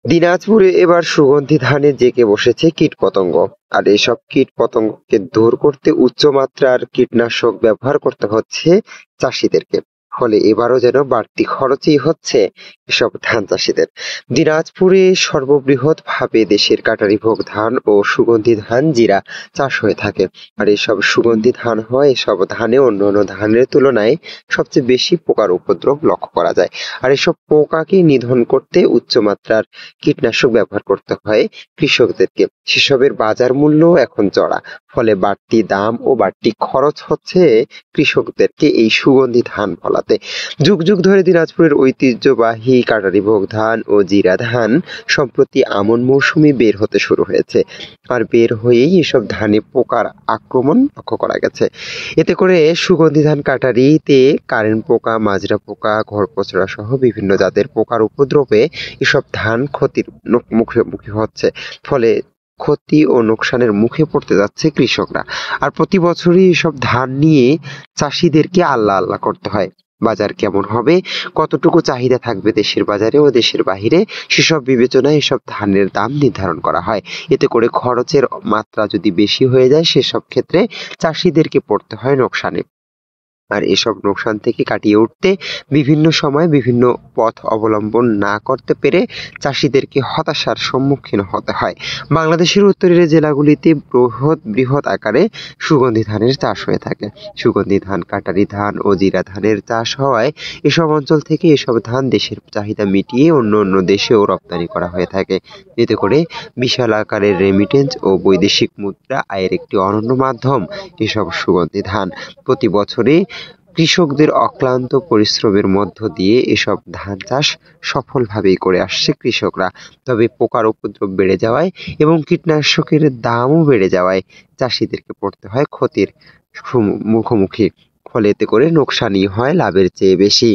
দিনাজপুরে এবার সুগন্ধি ধানে জেঁকে বসেছে কীটপতঙ্গ। আর এসব কীটপতঙ্গকে দূর করতে উচ্চমাত্রার কীটনাশক ব্যবহার করতে হচ্ছে চাষিদেরকে। ফলে এবারও যেন বাড়তি খরচই হচ্ছে এসব ধান চাষিদের। দিনাজপুরে সর্ববৃহৎ ভাবে দেশের কাটারিভোগ ধান ও সুগন্ধি ধান জিরা চাষ হয়ে থাকে। আর এসব সুগন্ধি ধান হয়, এসব ধানে অন্যান্য ধানের তুলনায় সবচেয়ে বেশি পোকার উপদ্রব লক্ষ্য করা যায়। আর এসব পোকাকে নিধন করতে উচ্চমাত্রার কীটনাশক ব্যবহার করতে হয় কৃষকদেরকে। সেসবের বাজার মূল্য এখন চড়া, ফলে বাড়তি দাম ও বাড়তি খরচ হচ্ছে কৃষকদেরকে এই সুগন্ধি ধান ফলাতে। যুগ যুগ ধরে দিনাজপুরের ঐতিহ্যবাহী কাটারিভোগ ধান ও জিরা ধান সম্প্রতি আমন মৌসুমে বের হতে শুরু হয়েছে। আর বের হয়েই এসব ধানে পোকার আক্রমণ লক্ষ্য করা গেছে। এতে করে সুগন্ধি ধান কাটারিতে কারেন্ট পোকা, মাজরা পোকা, ঘরপচড়া সহ বিভিন্ন জাতের পোকার উপদ্রবে এসব ধান ক্ষতির মুখোমুখি হচ্ছে। ফলে ক্ষতি ও লোকসানের মুখে পড়তে যাচ্ছে কৃষকরা। আর প্রতি বছরই এসব ধান নিয়ে চাষিদেরকে আল্লাহ আল্লাহ করতে হয়। বাজার কেমন হবে, কতটুকু চাহিদা থাকবে দেশের বাজারে ও দেশের বাহিরে, সেসব বিবেচনায় এসব ধানের দাম নির্ধারণ করা হয়। এতে করে খরচের মাত্রা যদি বেশি হয়ে যায়, সেসব ক্ষেত্রে চাষিদেরকে পড়তে হয় লোকসানে। আর এসব লোকসান থেকে কাটিয়ে উঠতে বিভিন্ন সময় বিভিন্ন পথ অবলম্বন না করতে পেরে চাষিদেরকে হতাশার সম্মুখীন হতে হয়। বাংলাদেশের উত্তরের জেলাগুলিতে বৃহৎ আকারে সুগন্ধি ধানের চাষ হয়ে থাকে। সুগন্ধি ধান, কাটারি ধান ও জিরা ধানের চাষ হওয়ায় এসব অঞ্চল থেকে এসব ধান দেশের চাহিদা মিটিয়ে অন্য অন্য দেশেও রপ্তানি করা হয়ে থাকে। এতে করে বিশাল আকারের রেমিটেন্স ও বৈদেশিক মুদ্রা আয়ের একটি অনন্য মাধ্যম এসব সুগন্ধি ধান। প্রতি বছরে কৃষকদের অক্লান্ত পরিশ্রমের মধ্য দিয়ে এসব ধান চাষ সফলভাবেই করে আসছে কৃষকরা। তবে পোকার উপদ্রব বেড়ে যাওয়ায় এবং কীটনাশকের দামও বেড়ে যাওয়ায় চাষিদেরকে পড়তে হয় ক্ষতির মুখোমুখি। ফলে এতে করে লোকসানই হয় লাভের চেয়ে বেশি।